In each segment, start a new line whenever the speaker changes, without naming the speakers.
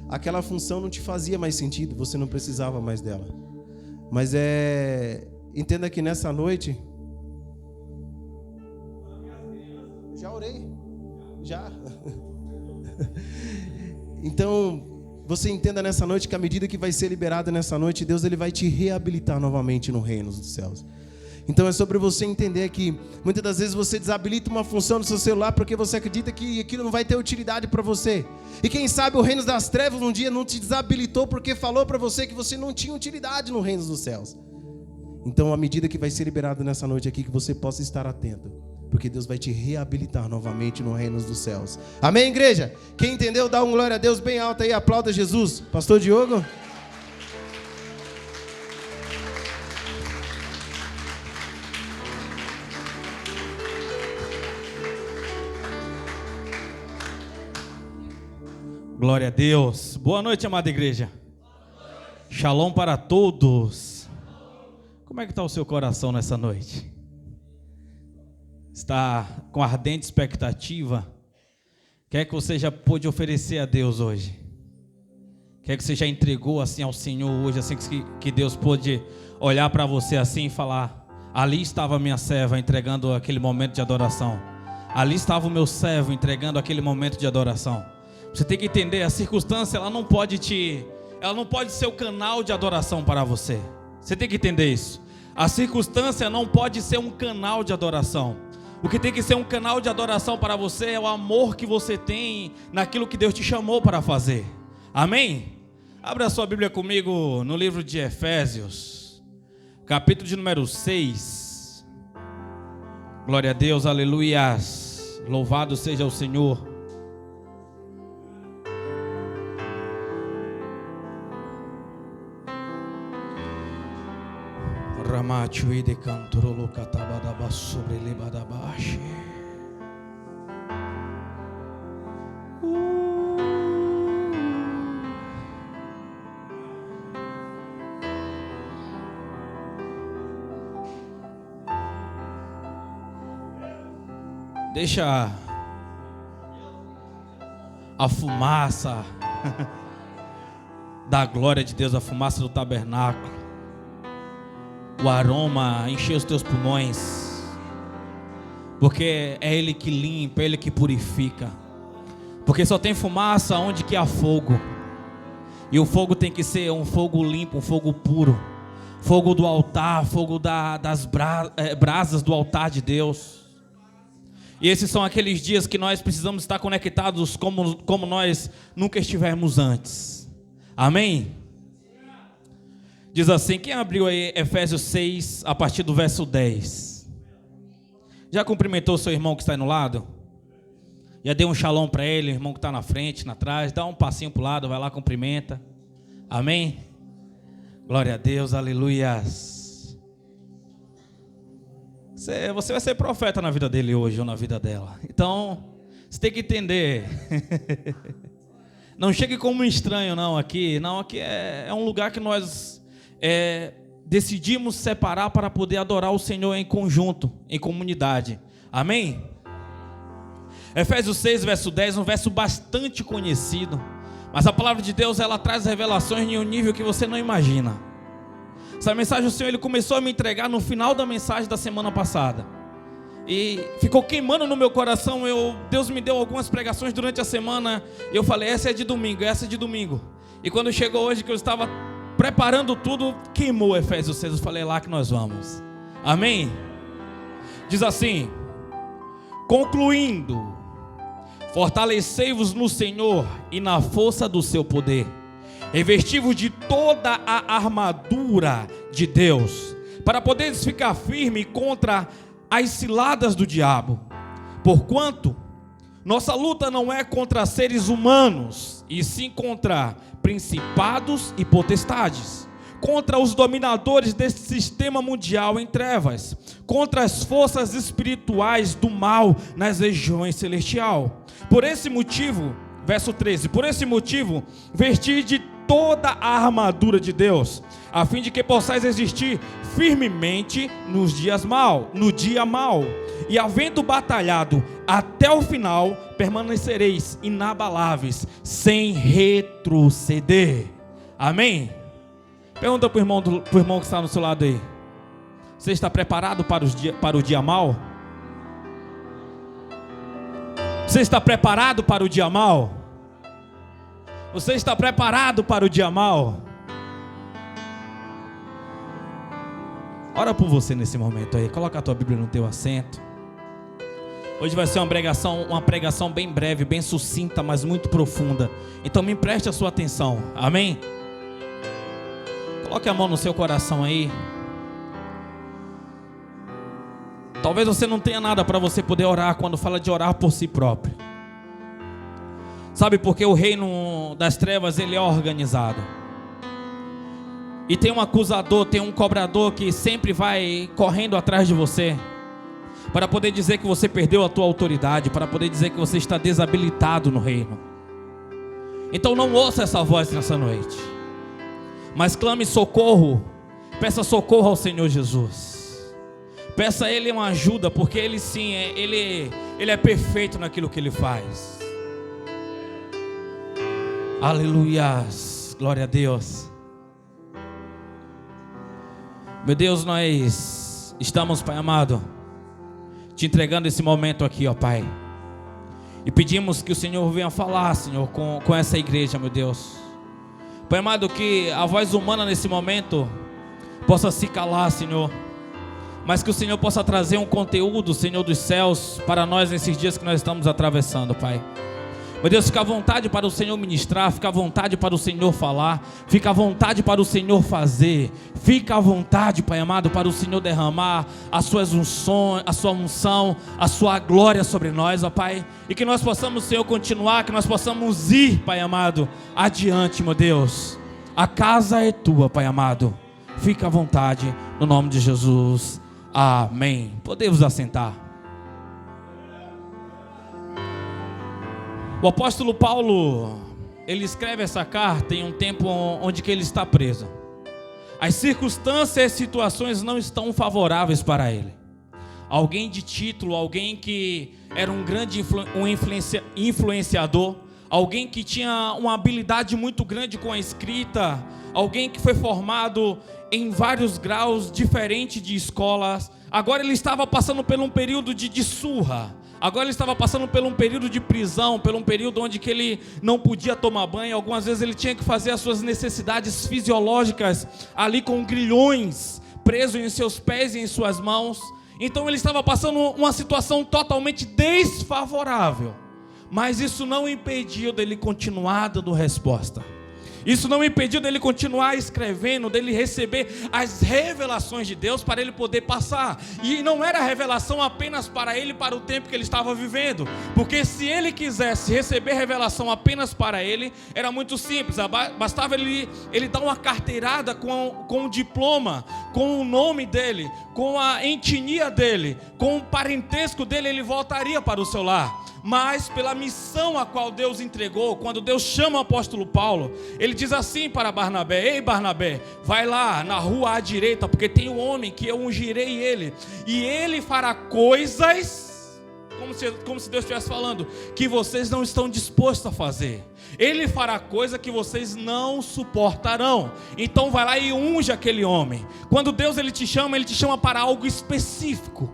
Aquela função não te fazia mais sentido, você não precisava mais dela. Mas entenda que nessa noite, já orei, já. Então, você entenda nessa noite que à medida que vai ser liberada nessa noite, Deus ele vai te reabilitar novamente no reino dos céus. Então é sobre você entender que muitas das vezes você desabilita uma função do seu celular porque você acredita que aquilo não vai ter utilidade para você. E quem sabe o reino das trevas um dia não te desabilitou porque falou para você que você não tinha utilidade no reino dos céus. Então à medida que vai ser liberado nessa noite aqui, que você possa estar atento, porque Deus vai te reabilitar novamente no reino dos céus. Amém, igreja? Quem entendeu, dá um glória a Deus bem alto aí, aplauda Jesus. Pastor Diogo.
Glória a Deus. Boa noite, amada igreja. Shalom para todos. Como é que está o seu coração nessa noite? Está com ardente expectativa? O que é que você já pôde oferecer a Deus hoje? O que é que você já entregou assim ao Senhor hoje, assim que Deus pôde olhar para você assim e falar: ali estava a minha serva entregando aquele momento de adoração. Ali estava o meu servo entregando aquele momento de adoração. Você tem que entender, a circunstância ela não pode ser o canal de adoração para você. Você tem que entender isso. A circunstância não pode ser um canal de adoração. O que tem que ser um canal de adoração para você é o amor que você tem naquilo que Deus te chamou para fazer. Amém? Abra a sua Bíblia comigo no livro de Efésios, capítulo de número 6. Glória a Deus, aleluias. Louvado seja o Senhor. Ramachu de cantorolo catabadaba sobre lebadabashi. Deixa a fumaça da glória de Deus, a fumaça do tabernáculo, o aroma encher os teus pulmões, porque é Ele que limpa, é Ele que purifica. Porque só tem fumaça onde que há fogo, e o fogo tem que ser um fogo limpo, um fogo puro, fogo do altar, fogo das brasas do altar de Deus. E esses são aqueles dias que nós precisamos estar conectados como nós nunca estivemos antes. Amém? Diz assim, quem abriu aí Efésios 6, a partir do verso 10? Já cumprimentou seu irmão que está aí no lado? Já deu um shalom para ele, irmão que está na frente, na trás? Dá um passinho para o lado, vai lá, cumprimenta. Amém? Glória a Deus, aleluias. Você vai ser profeta na vida dele hoje ou na vida dela. Então, você tem que entender. Não chegue como um estranho não aqui. Não, aqui é um lugar que nós decidimos separar para poder adorar o Senhor em conjunto, em comunidade. Amém? Efésios 6, verso 10, um verso bastante conhecido, mas a palavra de Deus ela traz revelações em um nível que você não imagina. Essa mensagem o Senhor ele começou a me entregar no final da mensagem da semana passada, e ficou queimando no meu coração. Deus me deu algumas pregações durante a semana, e eu falei, essa é de domingo, essa é de domingo. E quando chegou hoje que eu estava preparando tudo, queimou Efésios 6, eu falei, é lá que nós vamos. Amém? Diz assim: concluindo, fortalecei-vos no Senhor e na força do seu poder, revesti-vos de toda a armadura de Deus, para poderes ficar firme contra as ciladas do diabo. Porquanto nossa luta não é contra seres humanos, e sim contra principados e potestades, contra os dominadores deste sistema mundial em trevas, contra as forças espirituais do mal nas regiões celestiais. Por esse motivo, verso 13, por esse motivo, vestir de toda a armadura de Deus, a fim de que possais resistir firmemente no dia mau, e havendo batalhado até o final, permanecereis inabaláveis, sem retroceder. Amém? Pergunta para o irmão que está no seu lado aí: você está preparado para o dia mau? Você está preparado para o dia mau? Você está preparado para o dia mau? Ora por você nesse momento aí. Coloca a tua Bíblia no teu assento. Hoje vai ser uma pregação bem breve, bem sucinta, mas muito profunda. Então me empreste a sua atenção. Amém? Coloque a mão no seu coração aí. Talvez você não tenha nada para você poder orar quando fala de orar por si próprio. Sabe, porque o reino das trevas, ele é organizado. E tem um acusador, tem um cobrador que sempre vai correndo atrás de você, para poder dizer que você perdeu a tua autoridade, para poder dizer que você está desabilitado no reino. Então não ouça essa voz nessa noite, mas clame socorro, peça socorro ao Senhor Jesus. Peça a Ele uma ajuda, porque Ele sim, Ele é perfeito naquilo que Ele faz. Aleluias, glória a Deus. Meu Deus, nós estamos, Pai amado, te entregando esse momento aqui, ó Pai, e pedimos que o Senhor venha falar, Senhor, com essa igreja, meu Deus. Pai amado, que a voz humana nesse momento possa se calar, Senhor, mas que o Senhor possa trazer um conteúdo, Senhor dos céus, para nós nesses dias que nós estamos atravessando, Pai. Meu Deus, fica à vontade para o Senhor ministrar, fica à vontade para o Senhor falar, fica à vontade para o Senhor fazer, fica à vontade, Pai amado, para o Senhor derramar as suas unções, a sua unção, a sua glória sobre nós, ó Pai, e que nós possamos, Senhor, continuar, que nós possamos ir, Pai amado, adiante, meu Deus. A casa é tua, Pai amado, fica à vontade, no nome de Jesus, amém. Podemos assentar. O apóstolo Paulo, ele escreve essa carta em um tempo onde que ele está preso. As circunstâncias e as situações não estão favoráveis para ele. Alguém de título, alguém que era um grande influenciador, alguém que tinha uma habilidade muito grande com a escrita, alguém que foi formado em vários graus diferentes de escolas. Agora ele estava passando por um período de surra. Agora ele estava passando por um período de prisão, por um período onde que ele não podia tomar banho. Algumas vezes ele tinha que fazer as suas necessidades fisiológicas ali com grilhões presos em seus pés e em suas mãos. Então ele estava passando uma situação totalmente desfavorável. Mas isso não impediu dele continuar dando resposta. Isso não impediu dele continuar escrevendo, dele receber as revelações de Deus para ele poder passar. E não era revelação apenas para ele, para o tempo que ele estava vivendo. Porque se ele quisesse receber revelação apenas para ele, era muito simples. Bastava ele dar uma carteirada com um diploma, com o nome dele, com a etnia dele, com o parentesco dele, ele voltaria para o seu lar. Mas pela missão a qual Deus entregou, quando Deus chama o apóstolo Paulo, ele diz assim para Barnabé: ei Barnabé, vai lá na rua à direita, porque tem um homem que eu ungirei ele, e ele fará coisas, como se Deus estivesse falando, que vocês não estão dispostos a fazer. Ele fará coisa que vocês não suportarão. Então vai lá e unge aquele homem. Quando Deus ele te chama para algo específico.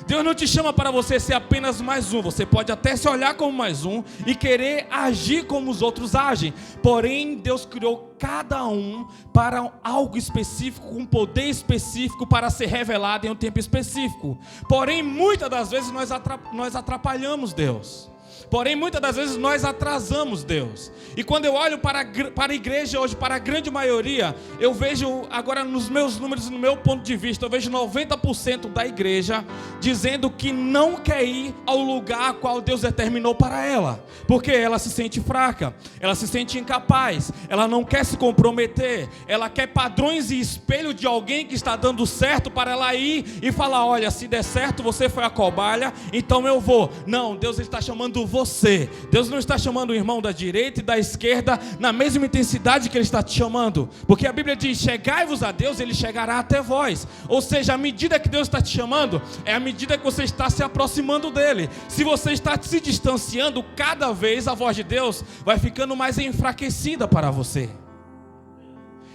Deus não te chama para você ser apenas mais um. Você pode até se olhar como mais um e querer agir como os outros agem. Porém, Deus criou cada um para algo específico, com um poder específico para ser revelado em um tempo específico. Porém, muitas das vezes nós atrapalhamos Deus. Porém, muitas das vezes nós atrasamos Deus. E quando eu olho para a igreja hoje, para a grande maioria, eu vejo agora nos meus números, no meu ponto de vista, eu vejo 90% da igreja dizendo que não quer ir ao lugar a qual Deus determinou para ela. Porque ela se sente fraca, ela se sente incapaz, ela não quer se comprometer, ela quer padrões e espelho de alguém que está dando certo para ela ir e falar: olha, se der certo, você foi a cobaia, então eu vou. Não, Deus está chamando você. Deus não está chamando o irmão da direita e da esquerda na mesma intensidade que Ele está te chamando. Porque a Bíblia diz, chegai-vos a Deus, Ele chegará até vós. Ou seja, a medida que Deus está te chamando, é a medida que você está se aproximando dEle. Se você está se distanciando, cada vez a voz de Deus vai ficando mais enfraquecida para você.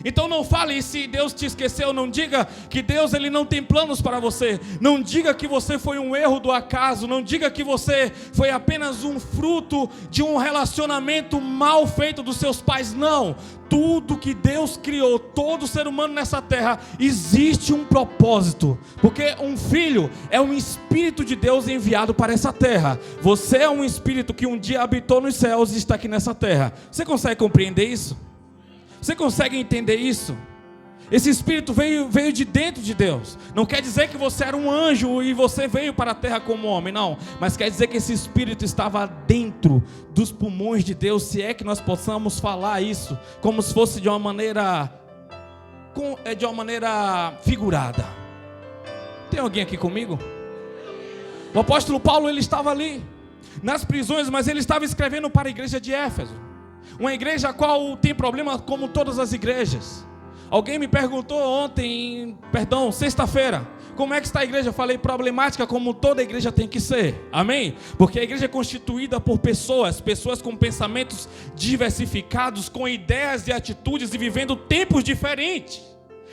Então não fale se Deus te esqueceu, não diga que Deus ele não tem planos para você, não diga que você foi um erro do acaso, não diga que você foi apenas um fruto de um relacionamento mal feito dos seus pais, não. Tudo que Deus criou, todo ser humano nessa terra, existe um propósito, porque um filho é um espírito de Deus enviado para essa terra. Você é um espírito que um dia habitou nos céus e está aqui nessa terra. Você consegue compreender isso? Você consegue entender isso? Esse Espírito veio de dentro de Deus. Não quer dizer que você era um anjo e você veio para a terra como homem, não. Mas quer dizer que esse Espírito estava dentro dos pulmões de Deus. Se é que nós possamos falar isso como se fosse de uma maneira figurada. Tem alguém aqui comigo? O apóstolo Paulo, ele estava ali nas prisões, mas ele estava escrevendo para a igreja de Éfeso. Uma igreja a qual tem problema como todas as igrejas. Alguém me perguntou ontem, sexta-feira, como é que está a igreja? Eu falei, problemática como toda igreja tem que ser. Amém? Porque a igreja é constituída por pessoas com pensamentos diversificados, com ideias e atitudes e vivendo tempos diferentes.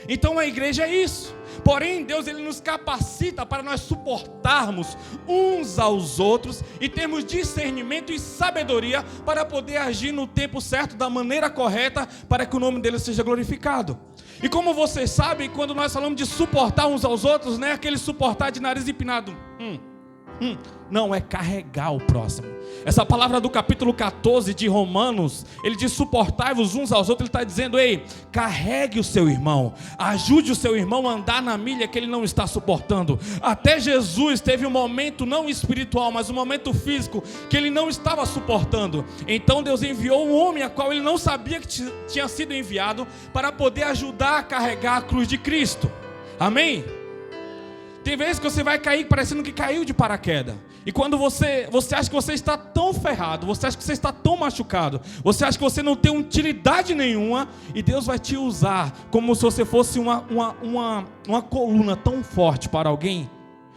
Então a igreja é isso. Porém, Deus ele nos capacita para nós suportarmos uns aos outros e termos discernimento e sabedoria para poder agir no tempo certo, da maneira correta, para que o nome dele seja glorificado. E como vocês sabem, quando nós falamos de suportar uns aos outros, não é aquele suportar de nariz empinado. Não, é carregar o próximo. Essa palavra do capítulo 14 de Romanos, ele diz suportai-vos uns aos outros. Ele está dizendo, ei, carregue o seu irmão, ajude o seu irmão a andar na milha que ele não está suportando. Até Jesus teve um momento não espiritual, mas um momento físico que ele não estava suportando. Então Deus enviou um homem a qual ele não sabia que tinha sido enviado, para poder ajudar a carregar a cruz de Cristo. Amém? Tem vezes que você vai cair parecendo que caiu de paraquedas. E quando você acha que você está tão ferrado, você acha que você está tão machucado, você acha que você não tem utilidade nenhuma, e Deus vai te usar como se você fosse uma coluna tão forte para alguém,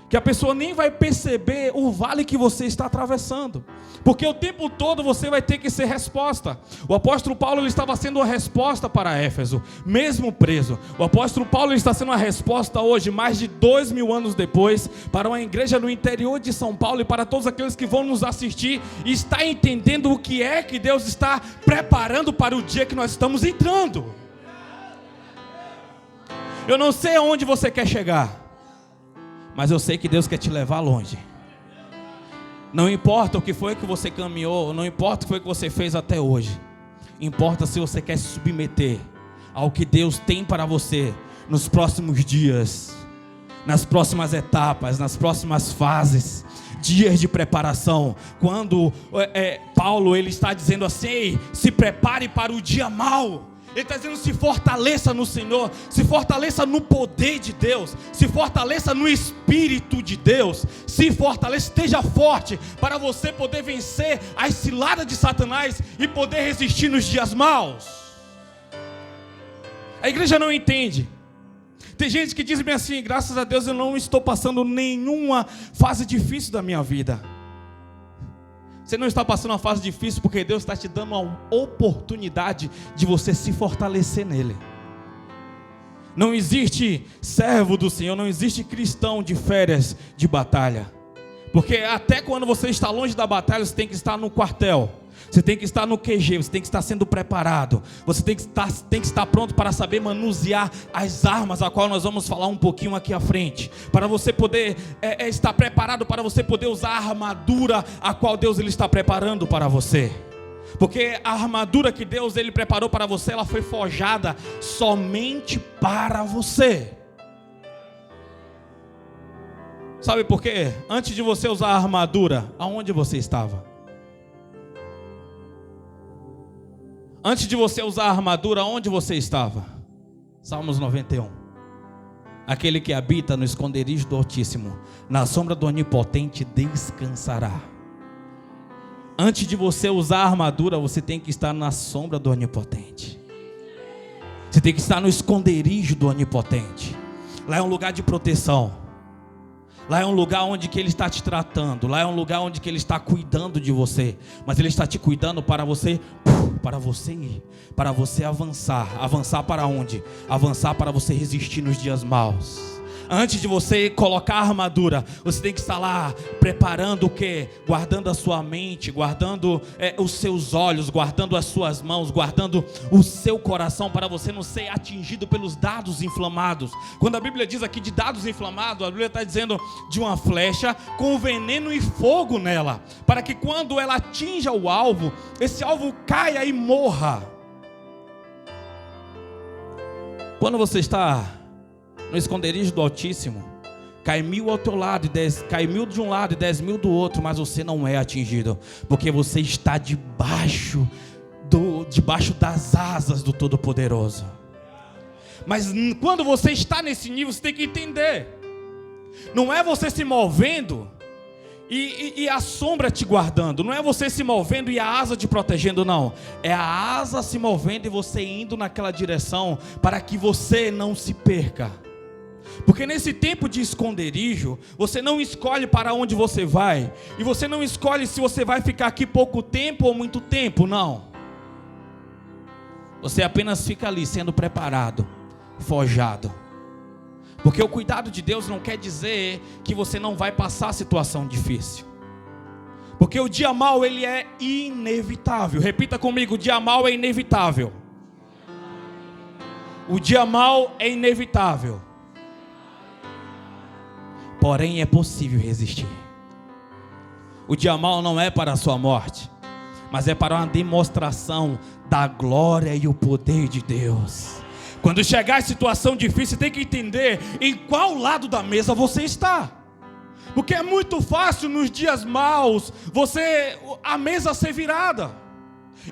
que a pessoa nem vai perceber o vale que você está atravessando, porque o tempo todo você vai ter que ser resposta. O apóstolo Paulo ele estava sendo uma resposta para Éfeso, mesmo preso. O apóstolo Paulo ele está sendo uma resposta hoje, mais de 2000 anos depois, para uma igreja no interior de São Paulo, e para todos aqueles que vão nos assistir e está entendendo o que é que Deus está preparando para o dia que nós estamos entrando. Eu não sei aonde você quer chegar, mas eu sei que Deus quer te levar longe. Não importa o que foi que você caminhou, não importa o que foi que você fez até hoje. Importa se você quer se submeter ao que Deus tem para você nos próximos dias, nas próximas etapas, nas próximas fases, dias de preparação. Quando Paulo ele está dizendo assim, se prepare para o dia mau. Ele está dizendo, se fortaleça no Senhor, se fortaleça no poder de Deus, se fortaleça no Espírito de Deus, se fortaleça, esteja forte para você poder vencer as ciladas de Satanás e poder resistir nos dias maus. A igreja não entende. Tem gente que diz bem assim, graças a Deus eu não estou passando nenhuma fase difícil da minha vida. Você não está passando uma fase difícil porque Deus está te dando uma oportunidade de você se fortalecer nele. Não existe servo do Senhor, não existe cristão de férias de batalha. Porque até quando você está longe da batalha, você tem que estar no quartel. Você tem que estar no QG, você tem que estar sendo preparado. Você tem que estar pronto para saber manusear as armas, a qual nós vamos falar um pouquinho aqui à frente. Para você poder estar preparado, para você poder usar a armadura a qual Deus ele está preparando para você. Porque a armadura que Deus ele preparou para você, ela foi forjada somente para você. Sabe por quê? Antes de você usar a armadura, aonde você estava? Antes de você usar a armadura, onde você estava? Salmos 91. Aquele que habita no esconderijo do Altíssimo, na sombra do Onipotente descansará. Antes de você usar a armadura, você tem que estar na sombra do Onipotente. Você tem que estar no esconderijo do Onipotente. Lá é um lugar de proteção. Lá é um lugar onde que Ele está te tratando. Lá é um lugar onde que Ele está cuidando de você. Mas Ele está te cuidando para você ir, para você avançar. Avançar para onde? Avançar para você resistir nos dias maus. Antes de você colocar a armadura, você tem que estar lá preparando o quê? Guardando a sua mente, guardando os seus olhos, guardando as suas mãos, guardando o seu coração, para você não ser atingido pelos dardos inflamados. Quando a Bíblia diz aqui de dardos inflamados, a Bíblia está dizendo de uma flecha com veneno e fogo nela, para que quando ela atinja o alvo, esse alvo caia e morra. Quando você está no esconderijo do Altíssimo, cai 1000 ao teu lado, cai 1000 de um lado e 10.000 do outro, mas você não é atingido, porque você está debaixo das asas do Todo-Poderoso. Mas quando você está nesse nível, você tem que entender, não é você se movendo e a sombra te guardando, não é você se movendo e a asa te protegendo, não. É a asa se movendo e você indo naquela direção, para que você não se perca. Porque nesse tempo de esconderijo, você não escolhe para onde você vai, e você não escolhe se você vai ficar aqui pouco tempo ou muito tempo, não. Você apenas fica ali sendo preparado, forjado. Porque o cuidado de Deus não quer dizer que você não vai passar situação difícil. Porque o dia mau, ele é inevitável. Repita comigo: o dia mau é inevitável. O dia mau é inevitável. Porém é possível resistir. O dia mau não é para a sua morte, mas é para uma demonstração da glória e o poder de Deus. Quando chegar a situação difícil, tem que entender em qual lado da mesa você está. Porque é muito fácil nos dias maus a mesa ser virada.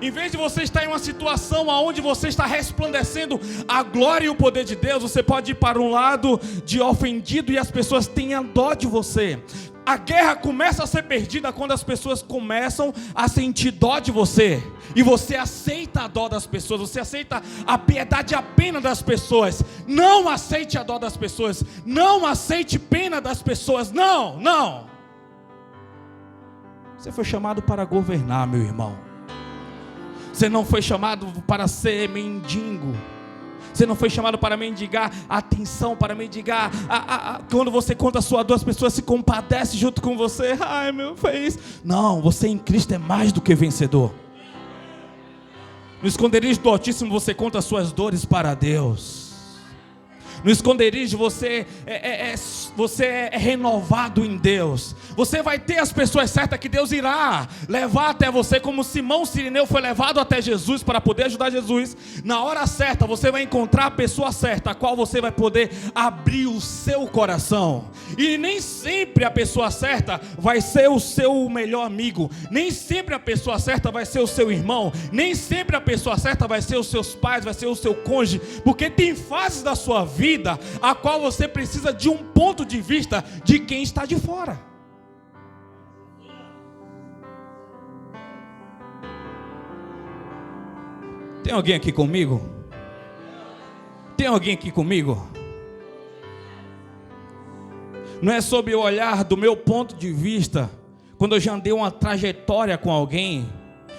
Em vez de você estar em uma situação onde você está resplandecendo a glória e o poder de Deus, você pode ir para um lado de ofendido e as pessoas tenham dó de você. A guerra começa a ser perdida quando as pessoas começam a sentir dó de você. E você aceita a dó das pessoas, você aceita a piedade e a pena das pessoas. Não aceite a dó das pessoas, não aceite pena das pessoas, não. Você foi chamado para governar, meu irmão. Você não foi chamado para ser mendigo. Você não foi chamado para mendigar atenção, para mendigar. Quando você conta a sua dor, as pessoas se compadecem junto com você. Ai, meu, foi isso. Não, você em Cristo é mais do que vencedor. No esconderijo do Altíssimo você conta as suas dores para Deus. No esconderijo você é renovado em Deus. Você vai ter as pessoas certas que Deus irá levar até você, como Simão Cirineu foi levado até Jesus para poder ajudar Jesus. Na hora certa você vai encontrar a pessoa certa, a qual você vai poder abrir o seu coração. E nem sempre a pessoa certa vai ser o seu melhor amigo. Nem sempre a pessoa certa vai ser o seu irmão. Nem sempre a pessoa certa vai ser os seus pais, vai ser o seu cônjuge. Porque tem fases da sua vida a qual você precisa de um ponto de vista de quem está de fora. Tem alguém aqui comigo? Tem alguém aqui comigo? Não é sob o olhar do meu ponto de vista, quando eu já andei uma trajetória com alguém,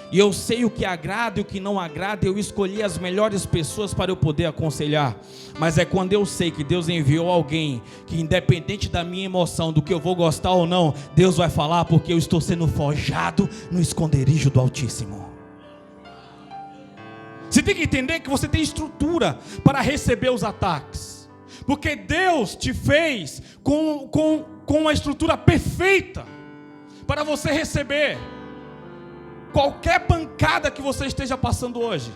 e eu sei o que agrada e o que não agrada, eu escolhi as melhores pessoas para eu poder aconselhar. Mas é quando eu sei que Deus enviou alguém, que independente da minha emoção, do que eu vou gostar ou não, Deus vai falar, porque eu estou sendo forjado no esconderijo do Altíssimo. Você tem que entender que você tem estrutura para receber os ataques, porque Deus te fez com uma estrutura perfeita para você receber qualquer pancada que você esteja passando hoje.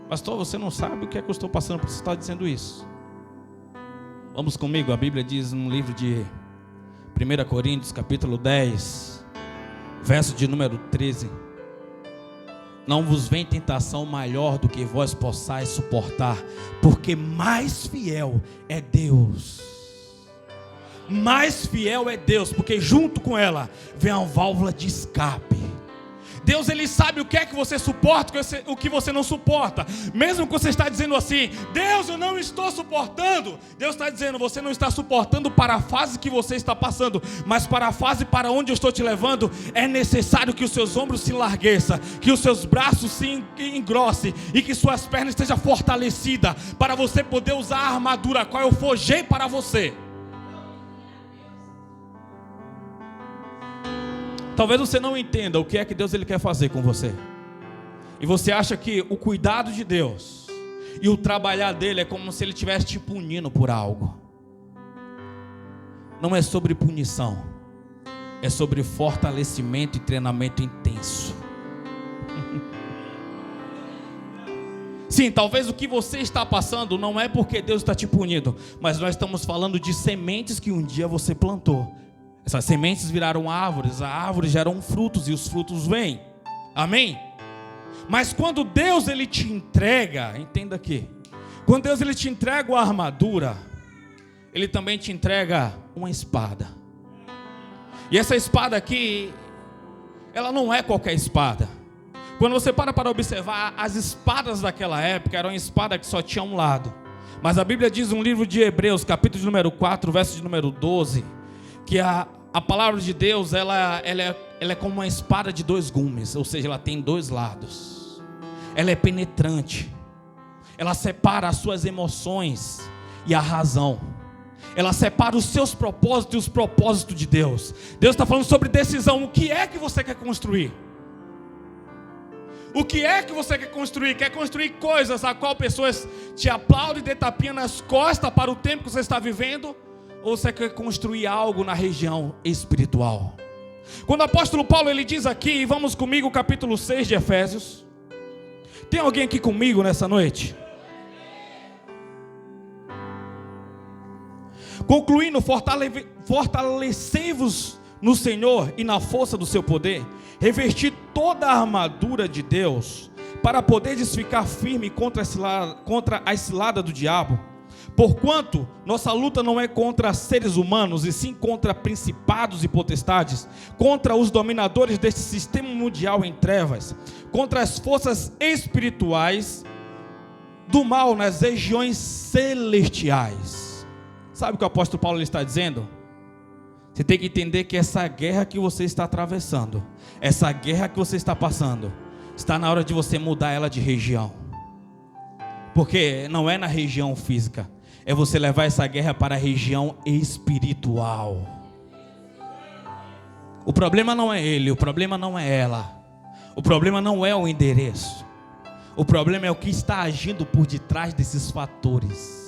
Pastor, você não sabe o que é que eu estou passando, porque você está dizendo isso. Vamos comigo, a Bíblia diz no livro de 1 Coríntios, capítulo 10, verso de número 13: não vos vem tentação maior do que vós possais suportar, porque mais fiel é Deus. mais fiel é Deus, porque junto com ela vem a válvula de escape. Deus, Ele sabe o que é que você suporta, o que você não suporta. Mesmo que você está dizendo assim: Deus, eu não estou suportando. Deus está dizendo: você não está suportando para a fase que você está passando, mas para a fase para onde eu estou te levando, é necessário que os seus ombros se largueçam, que os seus braços se engrossem e que suas pernas estejam fortalecidas, para você poder usar a armadura a qual eu forjei para você. Talvez você não entenda o que é que Deus ele quer fazer com você. E você acha que o cuidado de Deus e o trabalhar dele é como se ele estivesse te punindo por algo. Não é sobre punição. É sobre fortalecimento e treinamento intenso. Sim, talvez o que você está passando não é porque Deus está te punindo, mas nós estamos falando de sementes que um dia você plantou. Essas sementes viraram árvores, a árvore geram frutos e os frutos vêm. Amém? Mas quando Deus ele te entrega, entenda aqui, quando Deus ele te entrega a armadura, Ele também te entrega uma espada. E essa espada aqui, ela não é qualquer espada. Quando você para observar, as espadas daquela época eram espada que só tinha um lado. Mas a Bíblia diz no livro de Hebreus, capítulo de número 4, verso de número 12, que a palavra de Deus, ela é como uma espada de dois gumes, ou seja, ela tem dois lados. Ela é penetrante. Ela separa as suas emoções e a razão. Ela separa os seus propósitos e os propósitos de Deus. Deus está falando sobre decisão. O que é que você quer construir? O que é que você quer construir? Quer construir coisas a qual pessoas te aplaudem e dê tapinha nas costas para o tempo que você está vivendo? Ou você quer construir algo na região espiritual? Quando o apóstolo Paulo ele diz aqui, e vamos comigo, capítulo 6 de Efésios. Tem alguém aqui comigo nessa noite? Concluindo, fortalecei-vos no Senhor e na força do seu poder, revestir toda a armadura de Deus, para poderes ficar firme contra a cilada do diabo. Porquanto nossa luta não é contra seres humanos, e sim contra principados e potestades, contra os dominadores deste sistema mundial em trevas, contra as forças espirituais do mal nas regiões celestiais. Sabe o que o apóstolo Paulo está dizendo? Você tem que entender que essa guerra que você está atravessando, essa guerra que você está passando, está na hora de você mudar ela de região. Porque não é na região física, é você levar essa guerra para a região espiritual. O problema não é ele, o problema não é ela, o problema não é o endereço, o problema é o que está agindo por detrás desses fatores.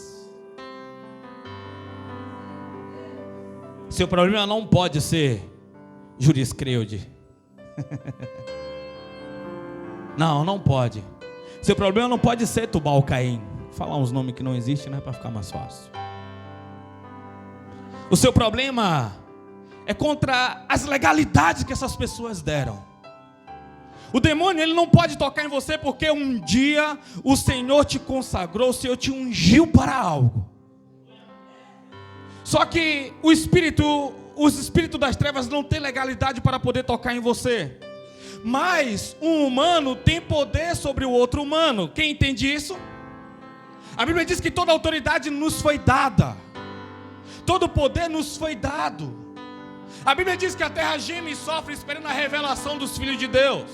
Seu problema não pode ser juriscreude. Não pode. Seu problema não pode ser Tubal-Caim. Vou falar uns nomes que não existem, né, para ficar mais fácil. O seu problema é contra as legalidades que essas pessoas deram. O demônio ele não pode tocar em você porque um dia o Senhor te consagrou, o Senhor te ungiu para algo. Só que os espíritos das trevas não têm legalidade para poder tocar em você. Mas um humano tem poder sobre o outro humano. Quem entende isso? A Bíblia diz que toda autoridade nos foi dada. Todo poder nos foi dado. A Bíblia diz que a terra geme e sofre esperando a revelação dos filhos de Deus.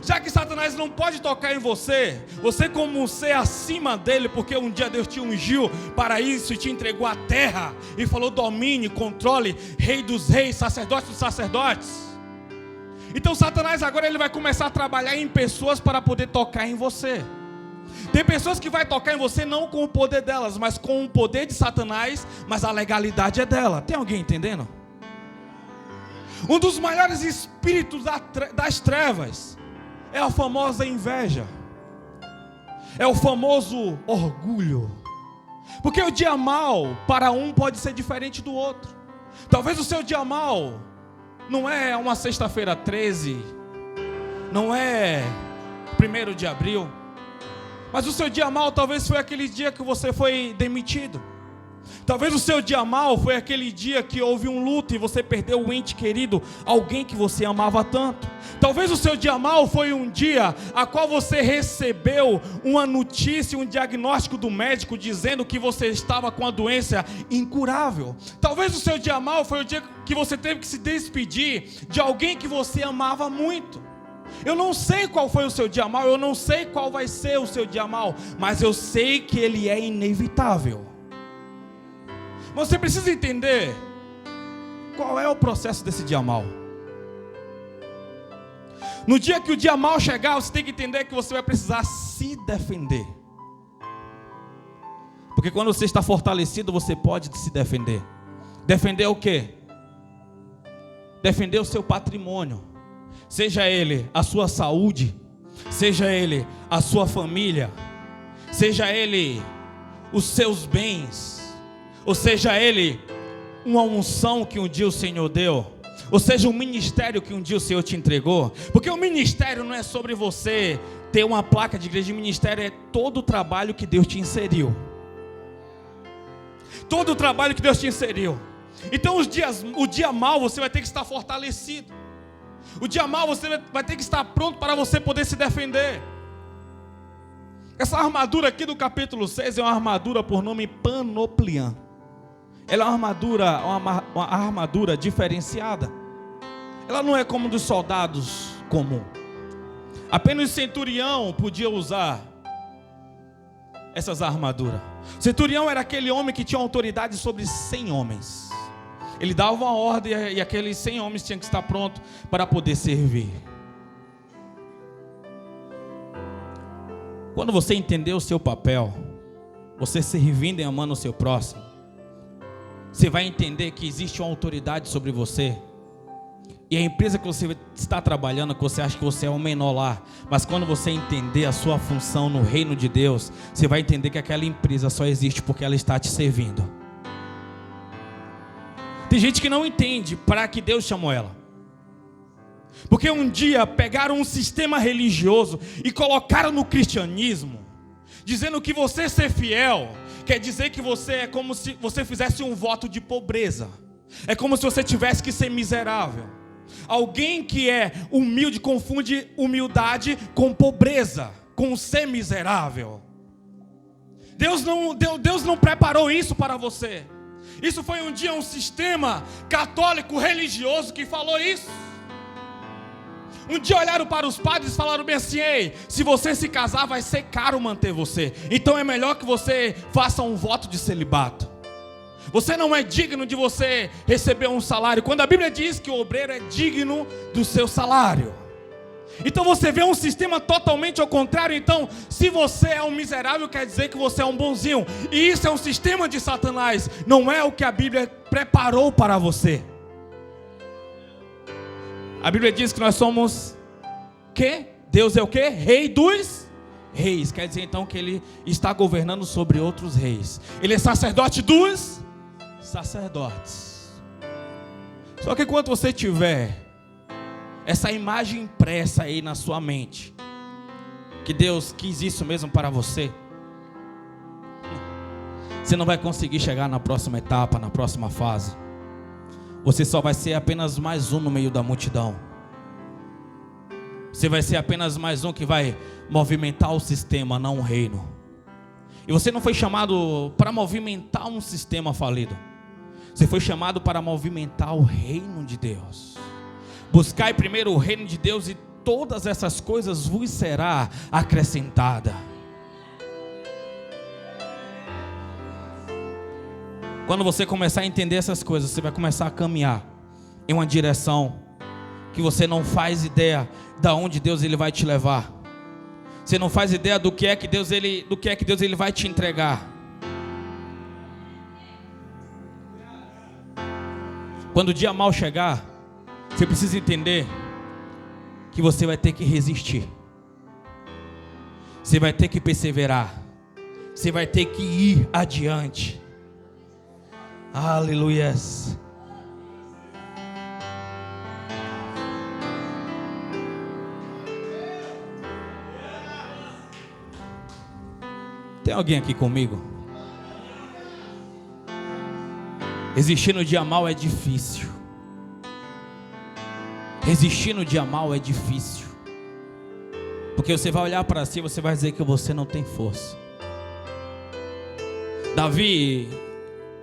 Já que Satanás não pode tocar em você, você como um ser acima dele, porque um dia Deus te ungiu para isso e te entregou a terra e falou: domine, controle, rei dos reis, sacerdote dos sacerdotes. Então Satanás agora ele vai começar a trabalhar em pessoas para poder tocar em você. Tem pessoas que vai tocar em você não com o poder delas, mas com o poder de Satanás, mas a legalidade é dela. Tem alguém entendendo? Um dos maiores espíritos das trevas é a famosa inveja, é o famoso orgulho. Porque o dia mal para um pode ser diferente do outro. Talvez o seu dia mal não é uma sexta-feira 13, não é 1º de abril, mas o seu dia mal talvez foi aquele dia que você foi demitido. Talvez o seu dia mal foi aquele dia que houve um luto e você perdeu um ente querido, alguém que você amava tanto. Talvez o seu dia mal foi um dia a qual você recebeu uma notícia, um diagnóstico do médico dizendo que você estava com a doença incurável. Talvez o seu dia mal foi o dia que você teve que se despedir de alguém que você amava muito. Eu não sei qual foi o seu dia mal, eu não sei qual vai ser o seu dia mal, mas eu sei que ele é inevitável. Você precisa entender qual é o processo desse dia mal. No dia que o dia mal chegar, você tem que entender que você vai precisar se defender. Porque quando você está fortalecido, você pode se defender. Defender o quê? Defender o seu patrimônio. Seja ele a sua saúde, seja ele a sua família, seja ele os seus bens, ou seja ele uma unção que um dia o Senhor deu, ou seja um ministério que um dia o Senhor te entregou. Porque o ministério não é sobre você ter uma placa de igreja. O ministério é todo o trabalho que Deus te inseriu. Todo o trabalho que Deus te inseriu. Então o dia mal você vai ter que estar fortalecido. O dia mal você vai ter que estar pronto para você poder se defender. Essa armadura aqui do capítulo 6 é uma armadura por nome Panoplian. Ela é uma armadura diferenciada. Ela não é como dos soldados comum. Apenas o centurião podia usar essas armaduras. O centurião era aquele homem que tinha autoridade sobre 100 homens. Ele dava uma ordem e aqueles 100 homens tinham que estar prontos para poder servir. Quando você entender o seu papel, você servindo e amando o seu próximo, você vai entender que existe uma autoridade sobre você. E a empresa que você está trabalhando, que você acha que você é o menor lá, mas quando você entender a sua função no reino de Deus, você vai entender que aquela empresa só existe porque ela está te servindo. Tem gente que não entende para que Deus chamou ela. Porque um dia pegaram um sistema religioso e colocaram no cristianismo, dizendo que você ser fiel quer dizer que você é como se você fizesse um voto de pobreza. É como se você tivesse que ser miserável. Alguém que é humilde confunde humildade com pobreza, com ser miserável. Deus não preparou isso para você. Isso foi um dia um sistema católico religioso que falou isso. Um dia olharam para os padres e falaram bem assim: ei, se você se casar vai ser caro manter você, então é melhor que você faça um voto de celibato. Você não é digno de você receber um salário, quando a Bíblia diz que o obreiro é digno do seu salário. Então você vê um sistema totalmente ao contrário. Então, se você é um miserável, quer dizer que você é um bonzinho. E isso é um sistema de Satanás. Não é o que a Bíblia preparou para você. A Bíblia diz que nós somos quê? Deus é o quê? Rei dos reis. Quer dizer então que Ele está governando sobre outros reis. Ele é sacerdote dos sacerdotes. Só que quando você tiver essa imagem impressa aí na sua mente, que Deus quis isso mesmo para você, você não vai conseguir chegar na próxima etapa, na próxima fase. Você só vai ser apenas mais um no meio da multidão. Você vai ser apenas mais um que vai movimentar o sistema, não o reino. E você não foi chamado para movimentar um sistema falido. Você foi chamado para movimentar o reino de Deus. Buscai primeiro o reino de Deus e todas essas coisas vos será acrescentada. Quando você começar a entender essas coisas, você vai começar a caminhar em uma direção que você não faz ideia de onde Deus ele vai te levar. Você não faz ideia do que é que Deus ele vai te entregar. Quando o dia mal chegar, você precisa entender que você vai ter que resistir. Você vai ter que perseverar. Você vai ter que ir adiante. Aleluias. Tem alguém aqui comigo? Resistir no dia mal é difícil. Resistir no dia mal é difícil. Porque você vai olhar para si e você vai dizer que você não tem força. Davi,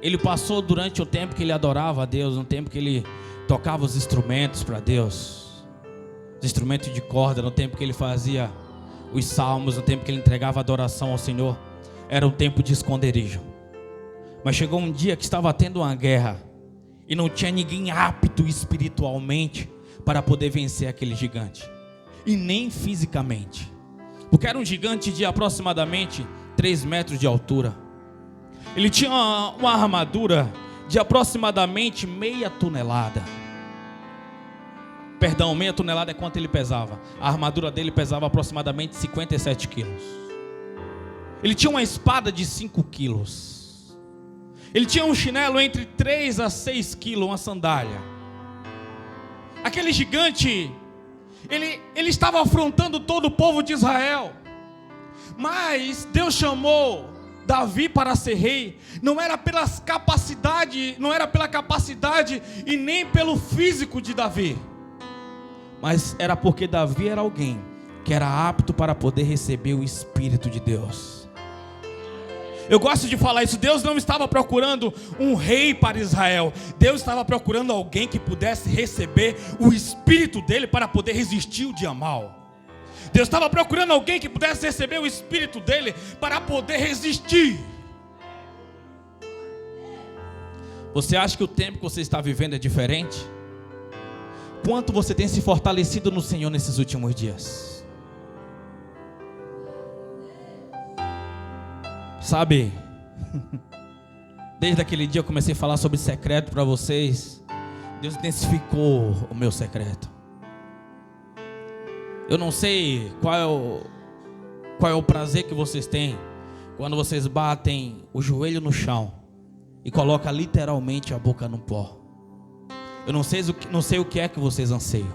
ele passou durante o tempo que ele adorava a Deus, no tempo que ele tocava os instrumentos para Deus, os instrumentos de corda, no tempo que ele fazia os salmos, no tempo que ele entregava adoração ao Senhor, era um tempo de esconderijo. Mas chegou um dia que estava tendo uma guerra e não tinha ninguém apto espiritualmente para poder vencer aquele gigante, e nem fisicamente, porque era um gigante de aproximadamente 3 metros de altura. Ele tinha uma armadura de aproximadamente meia tonelada. Perdão, meia tonelada é quanto ele pesava. A armadura dele pesava aproximadamente 57 quilos. Ele tinha uma espada de 5 quilos. Ele tinha um chinelo entre 3 a 6 quilos, uma sandália. Aquele gigante, ele estava afrontando todo o povo de Israel. Mas Deus chamou Davi para ser rei, não era pela capacidade e nem pelo físico de Davi, mas era porque Davi era alguém que era apto para poder receber o Espírito de Deus. Eu gosto de falar isso. Deus não estava procurando um rei para Israel. Deus estava procurando alguém que pudesse receber o Espírito dele para poder resistir o dia mal. Deus estava procurando alguém que pudesse receber o Espírito dele para poder resistir. Você acha que o tempo que você está vivendo é diferente? Quanto você tem se fortalecido no Senhor nesses últimos dias? Sabe, desde aquele dia eu comecei a falar sobre secreto para vocês. Deus intensificou o meu secreto. Eu não sei qual é o prazer que vocês têm quando vocês batem o joelho no chão e colocam literalmente a boca no pó. Eu não sei o que é que vocês anseiam.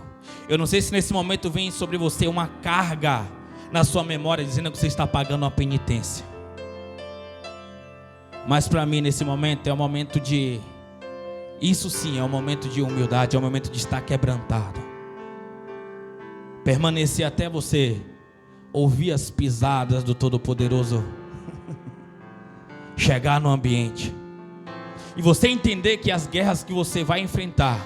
Eu não sei se nesse momento vem sobre você uma carga na sua memória dizendo que você está pagando uma penitência. Mas para mim nesse momento é um momento de... Isso sim é um momento de humildade, é um momento de estar quebrantado. Permanecer até você ouvir as pisadas do Todo-Poderoso chegar no ambiente. E você entender que as guerras que você vai enfrentar,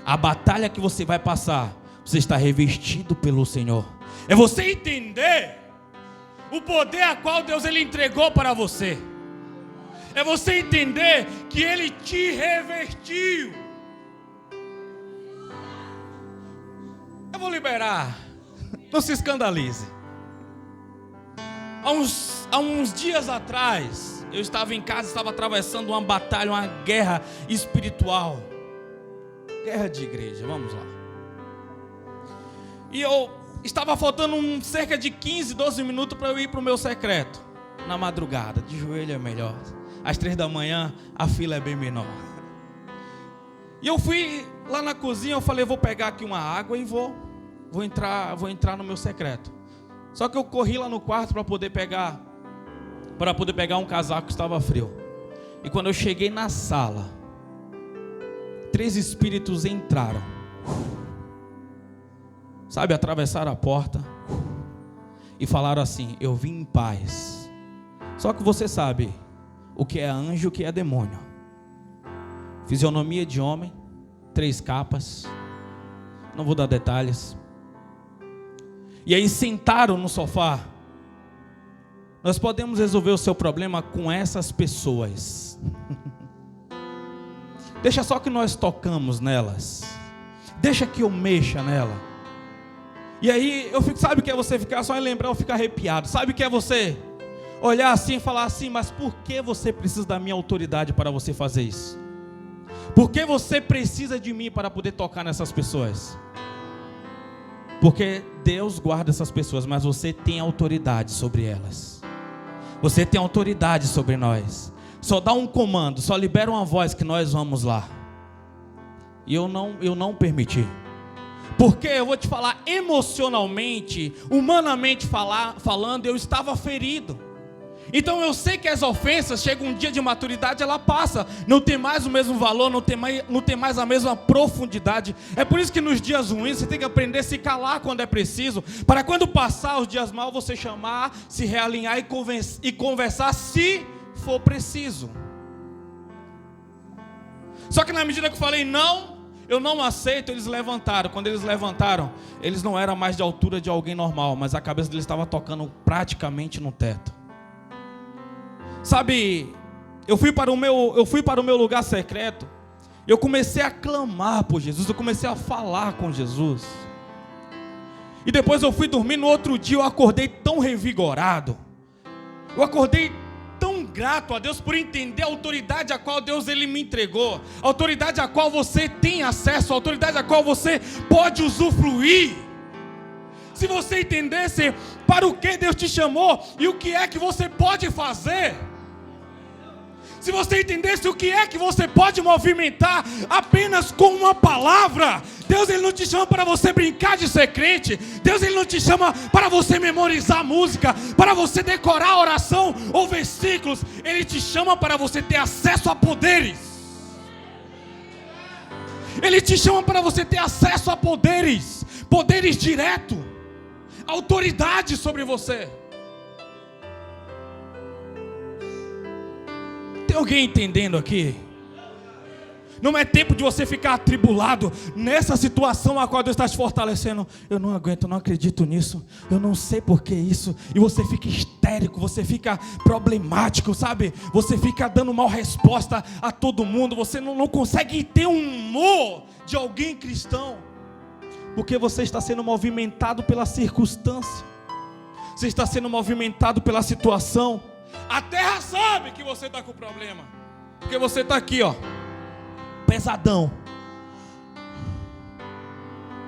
a batalha que você vai passar, você está revestido pelo Senhor. É você entender o poder a qual Deus ele entregou para você. É você entender que Ele te revestiu. Eu vou liberar. Não se escandalize. Há uns dias atrás, eu estava em casa, estava atravessando uma batalha, uma guerra espiritual. Guerra de igreja, vamos lá. E eu estava faltando cerca de 15, 12 minutos para eu ir para o meu secreto. Na madrugada, de joelho é melhor. Às 3 da manhã, a fila é bem menor. E eu fui lá na cozinha, eu falei, vou pegar aqui uma água e vou entrar no meu secreto. Só que eu corri lá no quarto para poder pegar um casaco que estava frio. E quando eu cheguei na sala, 3 espíritos entraram. Sabe, atravessaram a porta e falaram assim, eu vim em paz. Só que você sabe o que é anjo e o que é demônio. Fisionomia de homem, 3 capas, não vou dar detalhes. E aí sentaram no sofá. Nós podemos resolver o seu problema com essas pessoas. Deixa só que nós tocamos nelas. Deixa que eu mexa nela. E aí eu fico, sabe o que é você ficar só em lembrar, eu fico arrepiado. Sabe o que é você olhar assim e falar assim, mas por que você precisa da minha autoridade para você fazer isso? Por que você precisa de mim para poder tocar nessas pessoas? Porque Deus guarda essas pessoas, mas você tem autoridade sobre elas. Você tem autoridade sobre nós. Só dá um comando, só libera uma voz que nós vamos lá. E eu não permiti. Porque eu vou te falar, emocionalmente, humanamente falando, eu estava ferido. Então eu sei que as ofensas, chega um dia de maturidade, ela passa, não tem mais o mesmo valor, não tem mais a mesma profundidade. É por isso que nos dias ruins você tem que aprender a se calar quando é preciso, para quando passar os dias maus você chamar, se realinhar e conversar se for preciso. Só que na medida que eu falei não, eu não aceito, eles levantaram. Quando eles levantaram, eles não eram mais de altura de alguém normal, mas a cabeça deles estava tocando praticamente no teto. Sabe, eu fui para o meu lugar secreto, eu comecei a clamar por Jesus, eu comecei a falar com Jesus. E depois eu fui dormir, no outro dia eu acordei tão revigorado, eu acordei tão grato a Deus por entender a autoridade a qual Deus ele me entregou, a autoridade a qual você tem acesso, a autoridade a qual você pode usufruir. Se você entendesse para o que Deus te chamou e o que é que você pode fazer, se você entendesse o que é que você pode movimentar apenas com uma palavra, Deus ele não te chama para você brincar de ser crente, Deus ele não te chama para você memorizar música, para você decorar oração ou versículos, Ele te chama para você ter acesso a poderes. Ele te chama para você ter acesso a poderes, poderes direto, autoridade sobre você. Tem alguém entendendo aqui? Não é tempo de você ficar atribulado nessa situação a qual Deus está te fortalecendo. Eu não aguento, eu não acredito nisso, eu não sei por que isso. E você fica histérico, você fica problemático, sabe? Você fica dando mal resposta a todo mundo. Você não consegue ter um humor de alguém cristão, porque você está sendo movimentado pela circunstância, você está sendo movimentado pela situação. A terra sabe que você está com problema, porque você está aqui, ó, pesadão.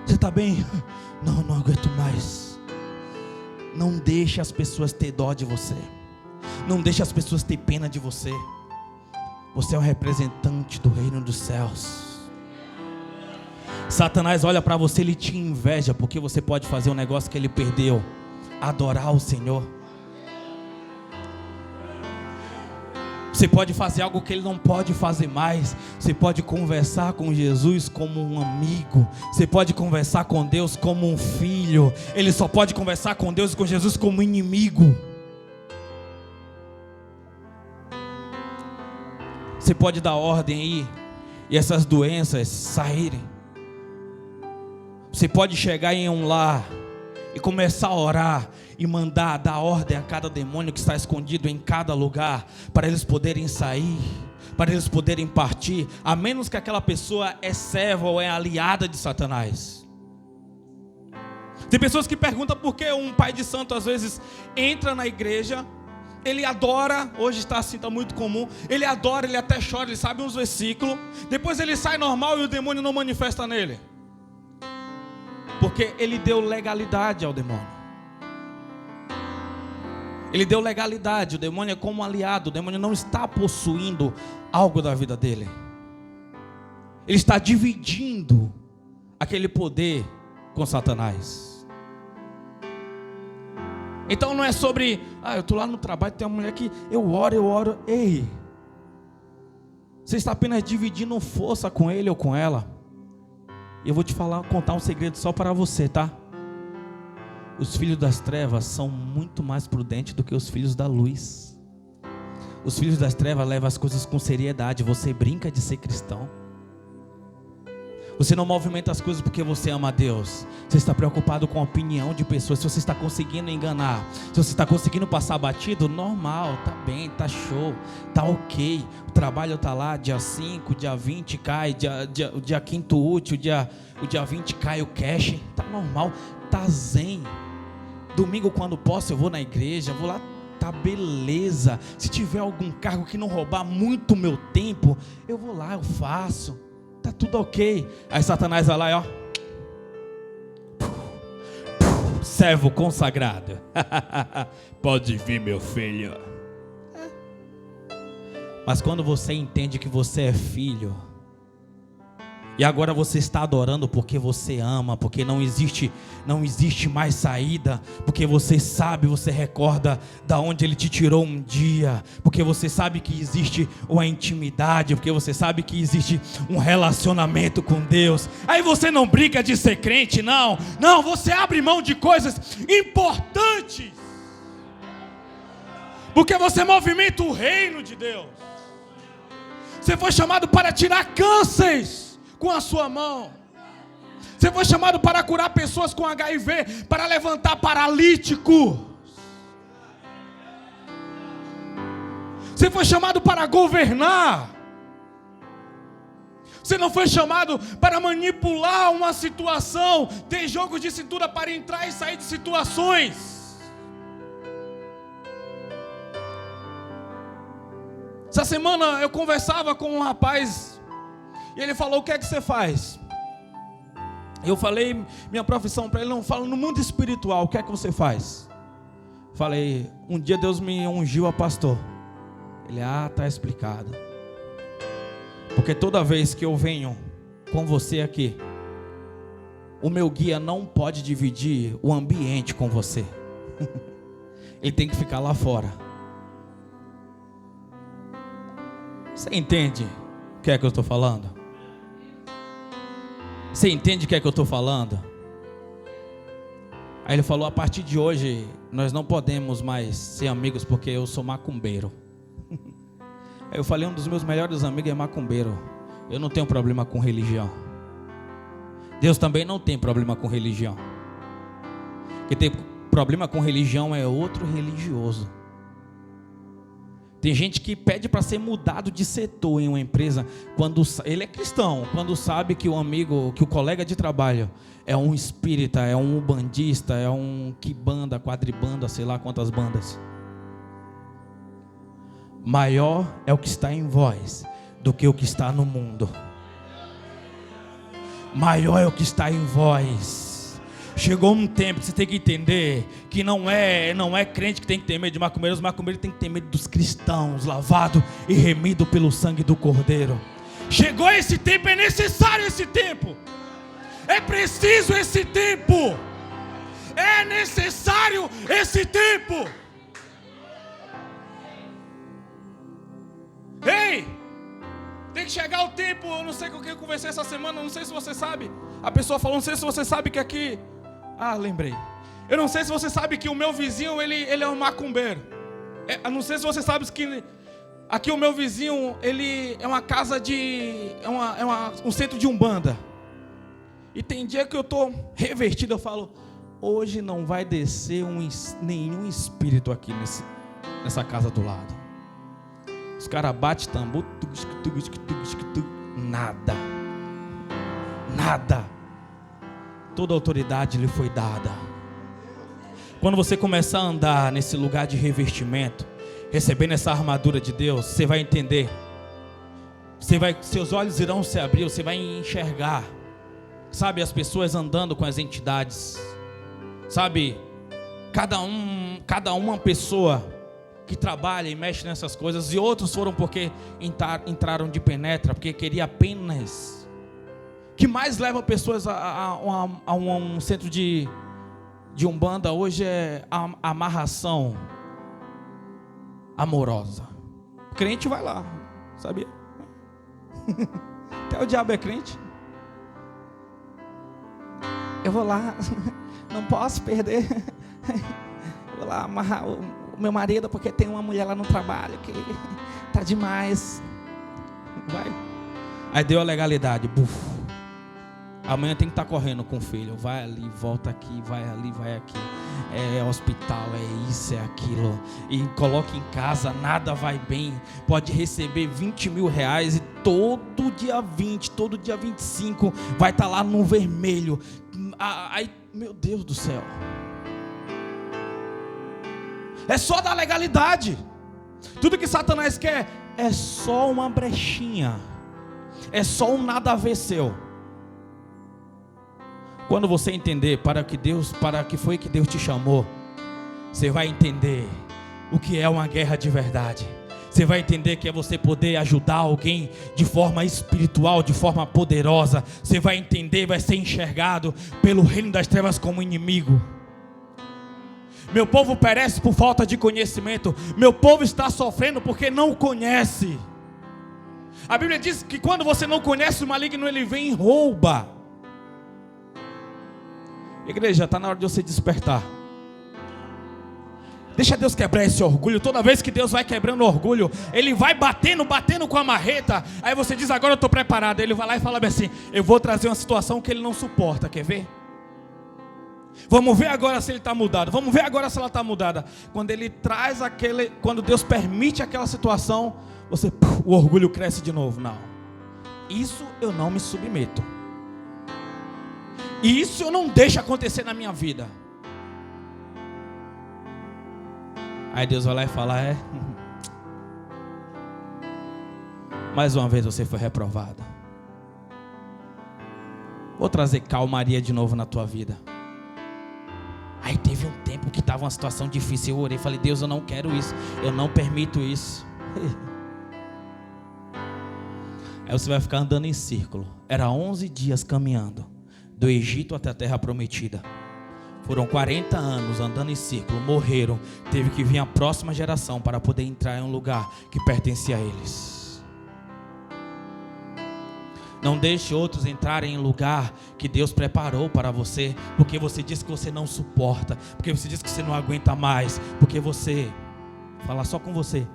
Você está bem? Não aguento mais. Não deixe as pessoas ter dó de você, não deixe as pessoas ter pena de você. Você é um representante do reino dos céus. Satanás olha para você, ele te inveja, porque você pode fazer um negócio que ele perdeu: adorar o Senhor. Você pode fazer algo que ele não pode fazer mais. Você pode conversar com Jesus como um amigo. Você pode conversar com Deus como um filho. Ele só pode conversar com Deus e com Jesus como inimigo. Você pode dar ordem aí e essas doenças saírem. Você pode chegar em um lar e começar a orar e mandar, dar ordem a cada demônio que está escondido em cada lugar, para eles poderem sair, para eles poderem partir, a menos que aquela pessoa é serva ou é aliada de Satanás. Tem pessoas que perguntam por que um pai de santo às vezes entra na igreja, ele adora, hoje está assim, está muito comum, ele adora, ele até chora, ele sabe uns versículos, depois ele sai normal e o demônio não manifesta nele, porque ele deu legalidade ao demônio. Ele deu legalidade, o demônio é como um aliado, o demônio não está possuindo algo da vida dele. Ele está dividindo aquele poder com Satanás. Então não é sobre, eu estou lá no trabalho, tem uma mulher que eu oro. Ei, você está apenas dividindo força com ele ou com ela. E eu vou te contar um segredo só para você, tá? Os filhos das trevas são muito mais prudentes do que os filhos da luz. Os filhos das trevas levam as coisas com seriedade. Você brinca de ser cristão. Você não movimenta as coisas porque você ama a Deus. Você está preocupado com a opinião de pessoas. Se você está conseguindo enganar, se você está conseguindo passar batido, normal, tá bem, tá show, tá ok. O trabalho tá lá, dia 5, dia 20 cai, dia quinto útil, o dia 20 cai o cash, tá normal, tá zen. Domingo quando posso eu vou na igreja, vou lá, tá beleza. Se tiver algum cargo que não roubar muito meu tempo, eu vou lá, eu faço. Tá tudo ok. Aí Satanás vai lá, ó. Servo consagrado. Pode vir, meu filho. Mas quando você entende que você é filho, E agora você está adorando porque você ama, porque não existe mais saída, porque você sabe, você recorda da onde Ele te tirou um dia, porque você sabe que existe uma intimidade, porque você sabe que existe um relacionamento com Deus. Aí você não brinca de ser crente, não, você abre mão de coisas importantes, porque você movimenta o reino de Deus. Você foi chamado para tirar cânceres com a sua mão. Você foi chamado para curar pessoas com HIV, para levantar paralíticos. Você foi chamado para governar. Você não foi chamado para manipular uma situação, ter jogo de cintura para entrar e sair de situações. Essa semana eu conversava com um rapaz e ele falou: o que é que você faz? Eu falei minha profissão para ele. Não, falo no mundo espiritual, o que é que você faz? Falei: um dia Deus me ungiu a pastor. Ele: tá explicado. Porque toda vez que eu venho com você aqui, o meu guia não pode dividir o ambiente com você. Ele tem que ficar lá fora. Você entende o que é que eu estou falando? Você entende o que é que eu estou falando? Aí ele falou: a partir de hoje nós não podemos mais ser amigos porque eu sou macumbeiro. Aí eu falei: um dos meus melhores amigos é macumbeiro. Eu não tenho problema com religião. Deus também não tem problema com religião. Quem tem problema com religião é outro religioso. Tem gente que pede para ser mudado de setor em uma empresa quando ele é cristão, quando sabe que o amigo, que o colega de trabalho é um espírita, é um umbandista, é um quibanda, quadribanda, sei lá quantas bandas. Maior é o que está em vós do que o que está no mundo. Maior é o que está em vós. Chegou um tempo que você tem que entender que não é crente que tem que ter medo de macumbeiro. Os macumbeiros têm que ter medo dos cristãos, lavado e remido pelo sangue do Cordeiro. Chegou esse tempo, é necessário esse tempo. É preciso esse tempo. É necessário esse tempo. Ei, tem que chegar o tempo. Eu não sei com quem eu conversei essa semana, não sei se você sabe. A pessoa falou: não sei se você sabe que aqui... lembrei. Eu não sei se você sabe que o meu vizinho, ele é um macumbeiro. Eu não sei se você sabe que aqui o meu vizinho, ele é uma casa de... um centro de umbanda. E tem dia que eu estou revertido, eu falo: hoje não vai descer nenhum espírito aqui nessa casa do lado. Os caras batem tambor, nada. Toda autoridade lhe foi dada. Quando você começar a andar nesse lugar de revestimento, recebendo essa armadura de Deus, você vai entender. Seus olhos irão se abrir, você vai enxergar. Sabe, as pessoas andando com as entidades. Sabe, cada uma pessoa que trabalha e mexe nessas coisas, e outros foram porque entraram de penetra, porque queria apenas. Que mais leva pessoas a um centro de umbanda hoje é a amarração amorosa. O crente vai lá, sabia? Até o diabo é crente. Eu vou lá, não posso perder. Eu vou lá amarrar o meu marido porque tem uma mulher lá no trabalho que tá demais. Vai. Aí deu a legalidade. Buf. Amanhã tem que estar correndo com o filho. Vai ali, volta aqui, vai ali, vai aqui. É hospital, é isso, é aquilo. E coloca em casa, nada vai bem. Pode receber 20 mil reais e todo dia 20, todo dia 25 vai estar lá no vermelho. Aí, meu Deus do céu. É só da legalidade. Tudo que Satanás quer é só uma brechinha. É só um nada a ver seu. Quando você entender para que foi que Deus te chamou, você vai entender o que é uma guerra de verdade. Você vai entender que é você poder ajudar alguém de forma espiritual, de forma poderosa. Você vai entender, vai ser enxergado pelo reino das trevas como inimigo. Meu povo perece por falta de conhecimento. Meu povo está sofrendo porque não conhece. A Bíblia diz que quando você não conhece o maligno, ele vem e rouba. Igreja, está na hora de você despertar. Deixa Deus quebrar esse orgulho. Toda vez que Deus vai quebrando o orgulho, Ele vai batendo com a marreta. Aí você diz, agora eu estou preparado. Ele vai lá e fala bem assim, eu vou trazer uma situação que ele não suporta. Quer ver? Vamos ver agora se ele está mudado. Vamos ver agora se ela está mudada. Quando Ele traz quando Deus permite aquela situação, o orgulho cresce de novo. Não, isso eu não me submeto. Isso eu não deixo acontecer na minha vida. Aí Deus vai lá e fala, mais uma vez você foi reprovada. Vou trazer calmaria de novo na tua vida. Aí teve um tempo que estava uma situação difícil. Eu orei e falei, Deus, eu não quero isso. Eu não permito isso. Aí você vai ficar andando em círculo. Era 11 dias caminhando do Egito até a terra prometida. Foram 40 anos andando em círculo, morreram. Teve que vir a próxima geração para poder entrar em um lugar que pertencia a eles. Não deixe outros entrarem em lugar que Deus preparou para você, porque você diz que você não suporta, porque você diz que você não aguenta mais, porque você, falar só com você,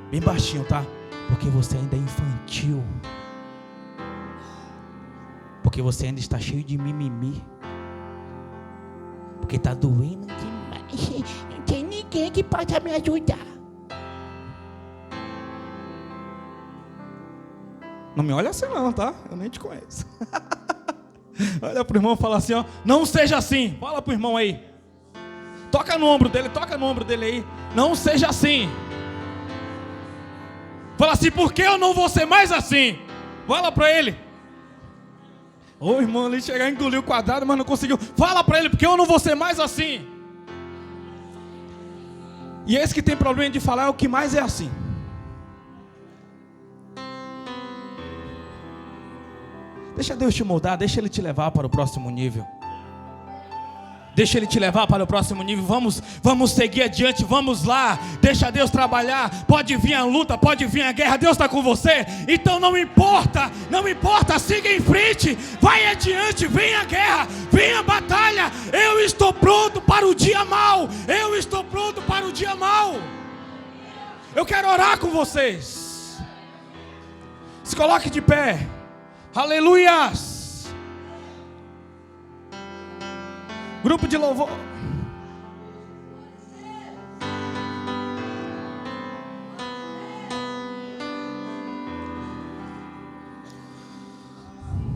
bem baixinho, tá? Porque você ainda é infantil, porque você ainda está cheio de mimimi, porque está doendo demais, não tem ninguém que possa me ajudar. Não me olha assim não, tá? Eu nem te conheço. Olha pro irmão e fala assim, ó, não seja assim. Fala pro irmão aí. Toca no ombro dele aí. Não seja assim. Fala assim, por que eu não vou ser mais assim? Fala pra ele. O irmão ali chegou, engoliu o quadrado, mas não conseguiu. Fala pra ele, porque eu não vou ser mais assim. E esse que tem problema de falar é o que mais é assim. Deixa Deus te moldar, deixa Ele te levar para o próximo nível. Deixa Ele te levar para o próximo nível. Vamos seguir adiante, vamos lá. Deixa Deus trabalhar. Pode vir a luta, pode vir a guerra, Deus está com você. Então não importa, siga em frente. Vai adiante, vem a guerra, vem a batalha. Eu estou pronto para o dia mau. Eu estou pronto para o dia mau. Eu quero orar com vocês. Se coloque de pé. Aleluias. Grupo de louvor.